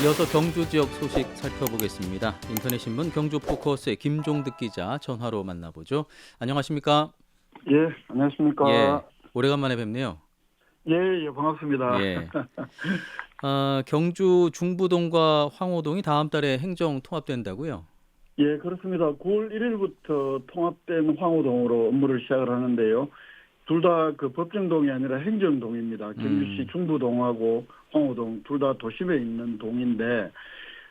이어서 경주 지역 소식 살펴보겠습니다. 인터넷신문 경주포커스의 김종득 기자 전화로 만나보죠. 안녕하십니까? 예, 안녕하십니까. 예, 오래간만에 뵙네요. 예, 예, 반갑습니다. 예, 경주 중부동과 황호동이 다음 달에 행정 통합된다고요? 예, 그렇습니다. 9월 1일부터 통합된 황호동으로 업무를 시작을 하는데요. 둘 다 그 법정동이 아니라 행정동입니다. 경주시 음, 중부동하고 황호동 둘 다 도심에 있는 동인데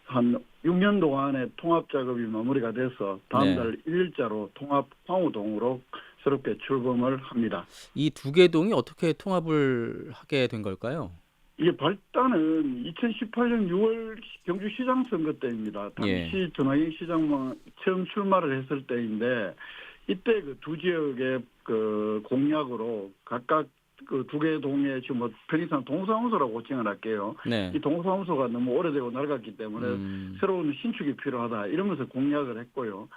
한 6년 동안의 통합 작업이 마무리가 돼서 다음 네. 달 1일자로 통합 황호동으로 새롭게 출범을 합니다. 이 두 개 동이 어떻게 통합을 하게 된 걸까요? 이게 발단은 2018년 6월 경주시장 선거 때입니다. 예, 당시 전화영 시장만 처음 출마를 했을 때인데 이때 그 두 지역의 그 공약으로 각각 그 두 개 동에 지금 뭐 편의상 동사무소라고 호칭을 할게요. 네, 이 동사무소가 너무 오래되고 낡았기 때문에 음, 새로운 신축이 필요하다 이러면서 공약을 했고요.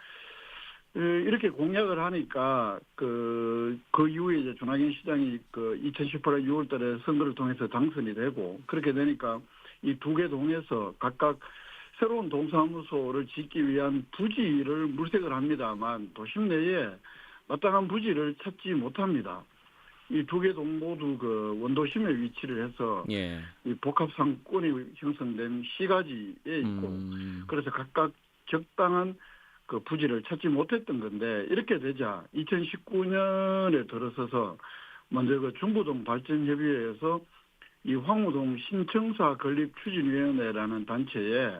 이렇게 공약을 하니까 그 이후에 이제 조나경 시장이 그 2018년 6월 달에 선거를 통해서 당선이 되고 그렇게 되니까 이 두 개 동에서 각각 새로운 동사무소를 짓기 위한 부지를 물색을 합니다만 도심 내에 마땅한 부지를 찾지 못합니다. 이 두 개 동 모두 그 원도심에 위치를 해서 예, 이 복합 상권이 형성된 시가지에 있고 음, 그래서 각각 적당한 그 부지를 찾지 못했던 건데 이렇게 되자 2019년에 들어서서 먼저 그 중부동 발전협의회에서 이 황우동 신청사 건립 추진위원회라는 단체에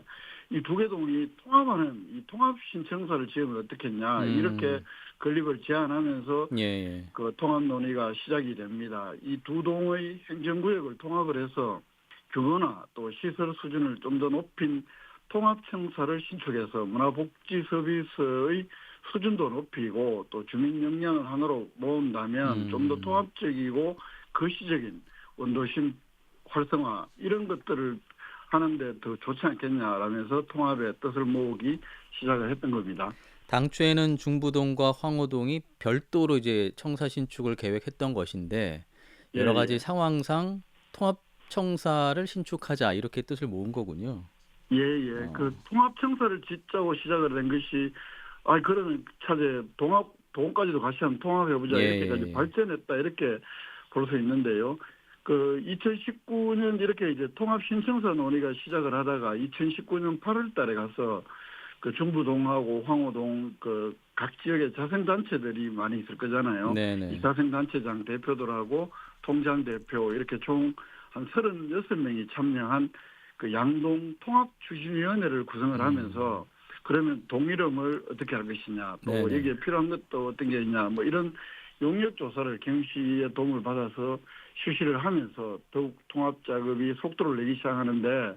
이 두 개 동이 통합하는 이 통합 신청사를 지으면 어떻겠냐 이렇게 음, 건립을 제안하면서 예, 예, 그 통합 논의가 시작이 됩니다. 이 두 동의 행정구역을 통합을 해서 규모나 또 시설 수준을 좀 더 높인 통합청사를 신축해서 문화복지 서비스의 수준도 높이고 또 주민 역량을 하나로 모은다면 좀 더 음. 통합적이고 거시적인 원도심 활성화 이런 것들을 하는데 더 좋지 않겠냐라면서 통합의 뜻을 모으기 시작을 했던 겁니다. 당초에는 중부동과 황호동이 별도로 이제 청사 신축을 계획했던 것인데 예, 여러 가지 예. 상황상 통합 청사를 신축하자 이렇게 뜻을 모은 거군요. 예, 예. 어, 그 통합청사를 짓자고 시작을 된 것이, 그러면 차제 동까지도 같이 한번 통합해보자. 예, 이렇게까지 예, 예. 발전했다. 이렇게 볼 수 있는데요. 그 2019년 이렇게 이제 통합 신청서 논의가 시작을 하다가 2019년 8월 달에 가서 그 중부동하고 황호동 그 각 지역의 자생단체들이 많이 있을 거잖아요. 네, 이 네. 자생단체장 대표들하고 통장 대표 이렇게 총 한 36명이 참여한 그 양동 통합추진위원회를 구성을 음, 하면서 그러면 동이름을 어떻게 할 것이냐 네, 또 네. 여기에 필요한 것도 어떤 게 있냐 뭐 이런 용역 조사를 경시의 도움을 받아서 실시를 하면서 더욱 통합 작업이 속도를 내기 시작하는데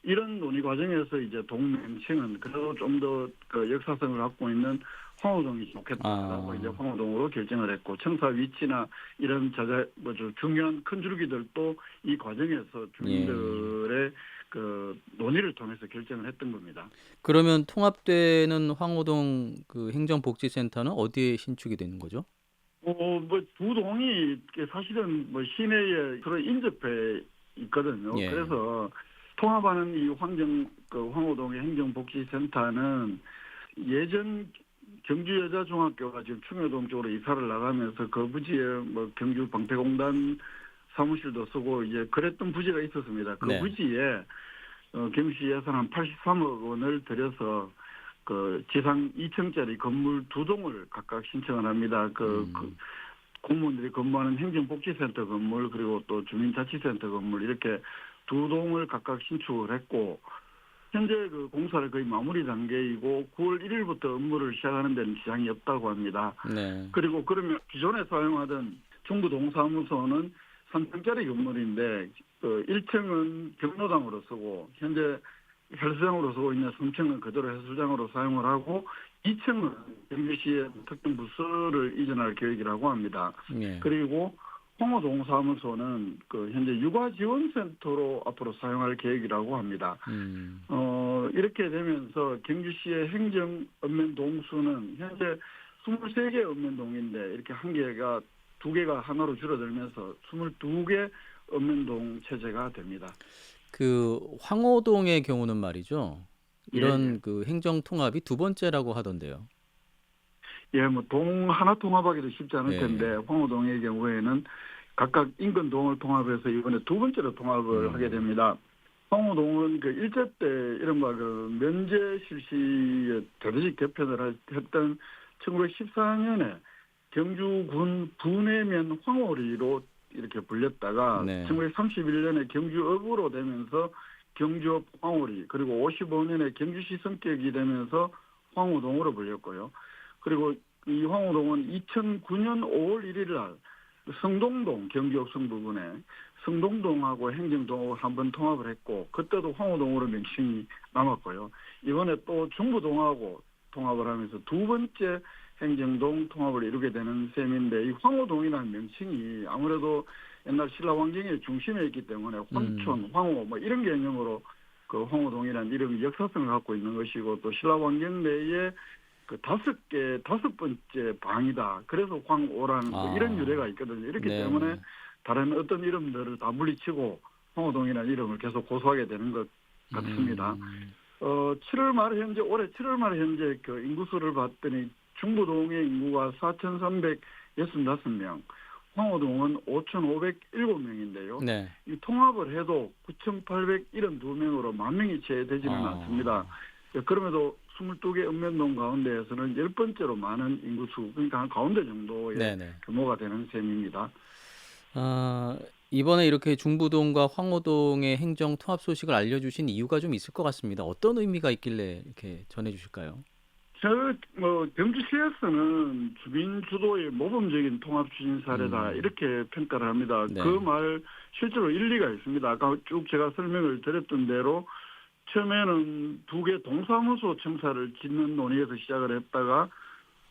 이런 논의 과정에서 이제 동맹층은 그래도 좀 더 그 역사성을 갖고 있는 황호동이 좋겠다라고 이제 아, 황호동으로 결정을 했고 청사 위치나 이런 뭐죠 중요한 큰 줄기들도 이 과정에서 예. 주민들의 그 논의를 통해서 결정을 했던 겁니다. 그러면 통합되는 황호동 그 행정복지센터는 어디에 신축이 되는 거죠? 뭐 두 동이 사실은 뭐 시내에 서로 인접해 있거든요. 예. 그래서 통합하는 이 황호동의 행정복지센터는 예전 경주여자중학교가 지금 충효동 쪽으로 이사를 나가면서 그 부지에 뭐 경주 방패공단 사무실도 쓰고 이제 그랬던 부지가 있었습니다. 그 네. 부지에 경주시 예산 한 83억 원을 들여서 그 지상 2층짜리 건물 두 동을 각각 신청을 합니다. 그 음, 공무원들이 근무하는 행정복지센터 건물 그리고 또 주민자치센터 건물 이렇게 두 동을 각각 신축을 했고 현재 그 공사를 거의 마무리 단계이고 9월 1일부터 업무를 시작하는 데는 지장이 없다고 합니다. 네. 그리고 그러면 기존에 사용하던 중부동사무소는 3층짜리 건물인데 그 1층은 경로당으로 쓰고 현재 헬스장으로 쓰고 있는 3층은 그대로 해수장으로 사용을 하고 2층은 경주시의 특정 부서를 이전할 계획이라고 합니다. 예. 그리고 홍어동 사무소는 그 현재 육아지원센터로 앞으로 사용할 계획이라고 합니다. 음. 이렇게 되면서 경주시의 행정 읍면동 수는 현재 23개 읍면동인데 이렇게 한 개가 두 개가 하나로 줄어들면서 22개 읍면동 체제가 됩니다. 그 황호동의 경우는 말이죠. 예, 이런 그 행정 통합이 두 번째라고 하던데요. 예, 뭐 동 하나 통합하기도 쉽지 않을 예, 텐데 예. 황호동의 경우에는 각각 인근 동을 통합해서 이번에 두 번째로 통합을 하게 음, 됩니다. 황호동은 그 일제 때 이른바 그 면제 실시에 대대적 개편을 했던 1914년에 경주군 분해면 황호리로 이렇게 불렸다가 네. 1931년에 경주읍으로 되면서 경주읍 황호리, 그리고 55년에 경주시 성격이 되면서 황호동으로 불렸고요. 그리고 이 황호동은 2009년 5월 1일 날 성동동, 경기옥성 부근에 성동동하고 행정동을 한번 통합을 했고, 그때도 황호동으로 명칭이 남았고요. 이번에 또 중부동하고 통합을 하면서 두 번째 행정동 통합을 이루게 되는 셈인데, 이 황호동이라는 명칭이 아무래도 옛날 신라왕경의 중심에 있기 때문에 음, 혼촌, 황호 뭐 이런 개념으로 그 황호동이라는 이름이 역사성을 갖고 있는 것이고, 또 신라왕경 내에 그 다섯 번째 방이다. 그래서 황오라는 뭐 이런 아, 유래가 있거든요. 이렇기 때문에 네네. 다른 어떤 이름들을 다 물리치고 황호동이라는 이름을 계속 고수하게 되는 것 같습니다. 음, 7월 말 현재, 올해 7월 말 현재 그 인구수를 봤더니 중부동의 인구가 4,365명, 황호동은 5,507명인데요. 네. 이 통합을 해도 9,872명으로 만 명이 채 되지는 않습니다. 아, 그럼에도 22개 읍면동 가운데에서는 10번째로 많은 인구수, 그러니까 한 가운데 정도의 네네. 규모가 되는 셈입니다. 아, 이번에 이렇게 중부동과 황호동의 행정 통합 소식을 알려주신 이유가 좀 있을 것 같습니다. 어떤 의미가 있길래 이렇게 전해주실까요? 경주시에서는 주민 주도의 모범적인 통합 추진 사례다, 음, 이렇게 평가를 합니다. 그 네. 말 실제로 일리가 있습니다. 아까 쭉 제가 설명을 드렸던 대로 처음에는 두 개 동사무소 청사를 짓는 논의에서 시작을 했다가,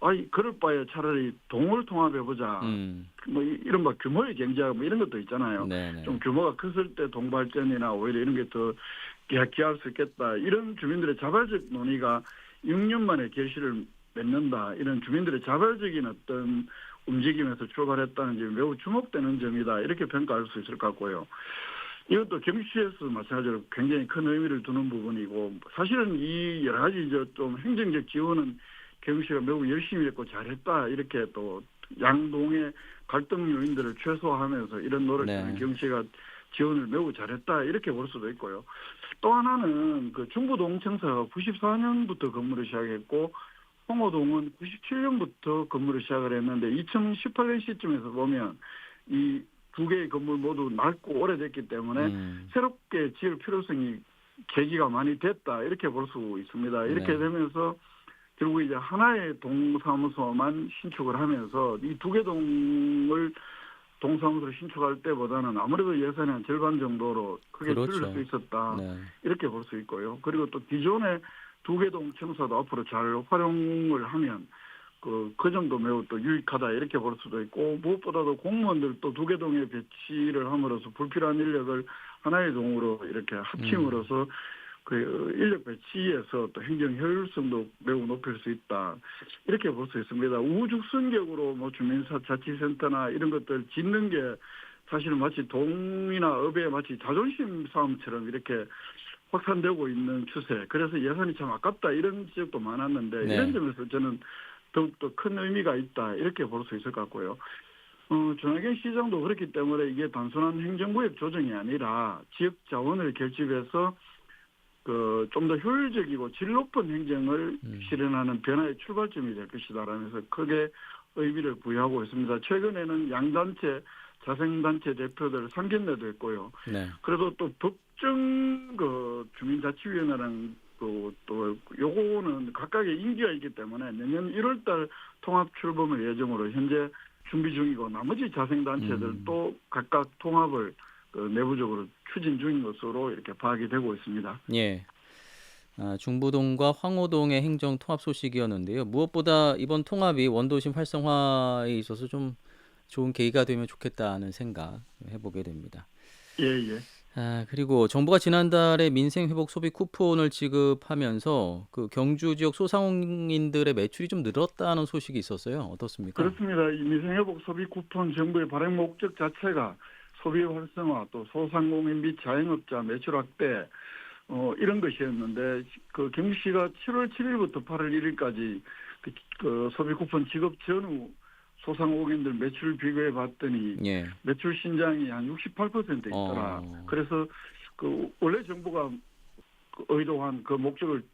아이 그럴 바에 차라리 동을 통합해보자. 음, 뭐 이른바 규모의 경제학 뭐 이런 것도 있잖아요. 좀 네네. 규모가 컸을 때 동발전이나 오히려 이런 게 더 기할 수 있겠다. 이런 주민들의 자발적 논의가 6년 만에 결실을 맺는다. 이런 주민들의 자발적인 어떤 움직임에서 출발했다는 점이 매우 주목되는 점이다. 이렇게 평가할 수 있을 것 같고요. 이것도 경주시에서 마찬가지로 굉장히 큰 의미를 두는 부분이고, 사실은 이 여러 가지 좀 행정적 지원은 경주시가 매우 열심히 했고 잘했다, 이렇게 또 양동의 갈등 요인들을 최소화하면서 이런 노력들은 네. 경주시가 지원을 매우 잘했다, 이렇게 볼 수도 있고요. 또 하나는 그 중부동청사가 94년부터 근무를 시작했고 홍호동은 97년부터 근무를 시작을 했는데, 2018년 시점에서 보면 이 두 개의 건물 모두 낡고 오래됐기 때문에 음, 새롭게 지을 필요성이 계기가 많이 됐다, 이렇게 볼 수 있습니다. 이렇게 네. 되면서 결국 이제 하나의 동사무소만 신축을 하면서 이 두 개 동을 동사무소를 신축할 때보다는 아무래도 예산의 한 절반 정도로 크게 줄일 수 그렇죠. 있었다, 네. 이렇게 볼 수 있고요. 그리고 또 기존의 두 개 동 청사도 앞으로 잘 활용을 하면 그 정도 매우 또 유익하다, 이렇게 볼 수도 있고, 무엇보다도 공무원들도 두 개 동에 배치를 함으로써 불필요한 인력을 하나의 동으로 이렇게 음, 합침으로써 그 인력 배치에서 또 행정 효율성도 매우 높일 수 있다, 이렇게 볼 수 있습니다. 우후죽순격으로 뭐 주민사 자치센터나 이런 것들 짓는 게 사실은 마치 동이나 업의 마치 자존심 싸움처럼 이렇게 확산되고 있는 추세. 그래서 예산이 참 아깝다, 이런 지적도 많았는데, 이런 네. 점에서 저는 더욱더 큰 의미가 있다, 이렇게 볼 수 있을 것 같고요. 준하경 시장도 그렇기 때문에 이게 단순한 행정구역 조정이 아니라 지역 자원을 결집해서 그 좀 더 효율적이고 질 높은 행정을 음, 실현하는 변화의 출발점이 될 것이다라면서 크게 의미를 부여하고 있습니다. 최근에는 양단체, 자생단체 대표들 상견례도 했고요. 네. 그래도 또 법정 그 주민자치위원회랑 또 요거는 각각의 임기가 있기 때문에 내년 1월달 통합 출범을 예정으로 현재 준비 중이고, 나머지 음, 자생단체들도 각각 통합을 그 내부적으로 추진 중인 것으로 이렇게 파악이 되고 있습니다. 예. 아, 중부동과 황호동의 행정 통합 소식이었는데요. 무엇보다 이번 통합이 원도심 활성화에 있어서 좀 좋은 계기가 되면 좋겠다는 생각 해보게 됩니다. 예, 예. 아, 그리고 정부가 지난달에 민생회복 소비 쿠폰을 지급하면서 그 경주 지역 소상인들의 매출이 좀 늘었다는 소식이 있었어요. 어떻습니까? 그렇습니다. 이 미생회복 소비 쿠폰 정부의 발행 목적 자체가 소비 활성화, 또 소상공인 및 자영업자 매출 확대, 이런 것이었는데, 그 경시가 7월 7일부터 8월 1일까지 그 소비 쿠폰 지급 전후 소상공인들 매출 비교해 봤더니 예. 매출 신장이 한 68% 있더라. 그래서 그 원래 정부가 그 의도한 그 목적을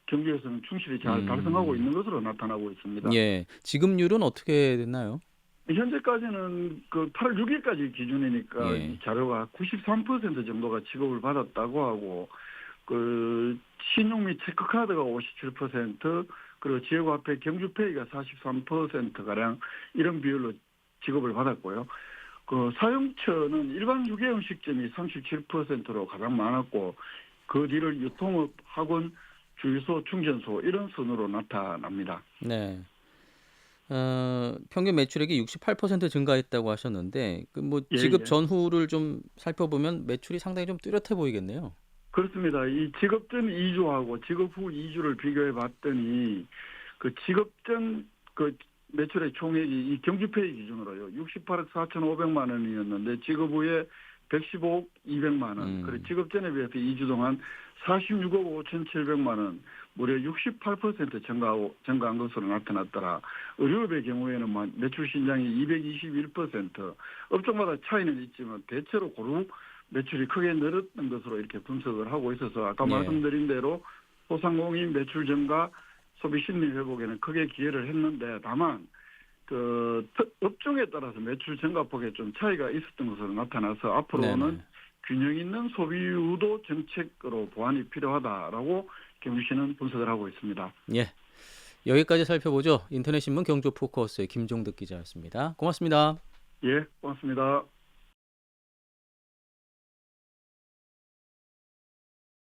경제에서는 충실히 잘 달성하고 있는 것으로 나타나고 있습니다. 예. 지급률은 어떻게 됐나요? 현재까지는 그 8월 6일까지 기준이니까 예. 이 자료가 93% 정도가 지급을 받았다고 하고, 그 신용 및 체크카드가 57%, 그리고 지역화폐 경주페이가 43% 가량 이런 비율로 지급을 받았고요. 그 사용처는 일반 유계 음식점이 37%로 가장 많았고, 그 뒤를 유통업, 학원, 주유소, 충전소 이런 순으로 나타납니다. 네. 평균 매출액이 68% 증가했다고 하셨는데 그 뭐 예, 지급 예. 전후를 좀 살펴보면 매출이 상당히 좀 뚜렷해 보이겠네요. 그렇습니다. 이 지급 전 2주하고 지급 후 2주를 비교해 봤더니 그 지급 전 그 매출의 총액이 이 경주페이 기준으로요. 68억 4,500만 원이었는데 지급 후에 115억 200만 원. 그리고 지급 전에 비해서 2주 동안 46억 5,700만 원, 무려 68% 증가한 것으로 나타났더라. 의료업의 경우에는 매출 신장이 221%, 업종마다 차이는 있지만 대체로 고루 매출이 크게 늘었던 것으로 이렇게 분석을 하고 있어서 아까 예. 말씀드린 대로 소상공인 매출 증가, 소비 심리 회복에는 크게 기여를 했는데, 다만 그 업종에 따라서 매출 증가폭에 좀 차이가 있었던 것으로 나타나서 앞으로는 네네. 균형 있는 소비 유도 정책으로 보완이 필요하다라고 경주시는 분석을 하고 있습니다. 예. 여기까지 살펴보죠. 인터넷 신문 경조 포커스의 김종득 기자였습니다. 고맙습니다. 예, 고맙습니다.